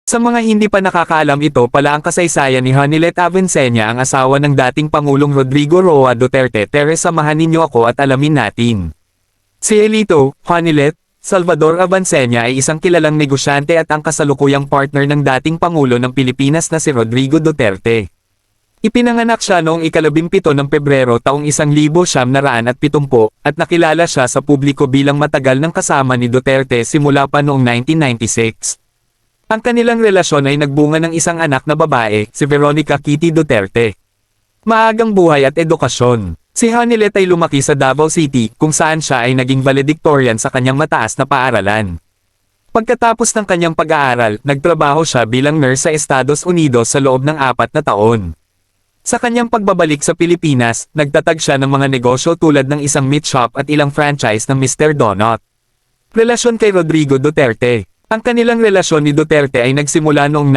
Sa mga hindi pa nakakaalam, ito pala ang kasaysayan ni Hanilet Avincenia, ang asawa ng dating Pangulong Rodrigo Roa Duterte. Tara, samahan ninyo ako at alamin natin. Si Elito Hanilet Salvador Avincenia ay isang kilalang negosyante at ang kasalukuyang partner ng dating Pangulo ng Pilipinas na si Rodrigo Duterte. Ipinanganak siya noong ika-17 ng Pebrero taong 1970 at nakilala siya sa publiko bilang matagal ng kasama ni Duterte simula pa noong 1996. Ang kanilang relasyon ay nagbunga ng isang anak na babae, si Veronica Kitty Duterte. Maagang buhay at edukasyon. Si Hanilet ay lumaki sa Davao City, kung saan siya ay naging valedictorian sa kanyang mataas na paaralan. Pagkatapos ng kanyang pag-aaral, nagtrabaho siya bilang nurse sa Estados Unidos sa loob ng 4 na taon. Sa kanyang pagbabalik sa Pilipinas, nagtatag siya ng mga negosyo tulad ng isang meat shop at ilang franchise ng Mr. Donut. Relasyon kay Rodrigo Duterte. Ang kanilang relasyon ni Duterte ay nagsimula noong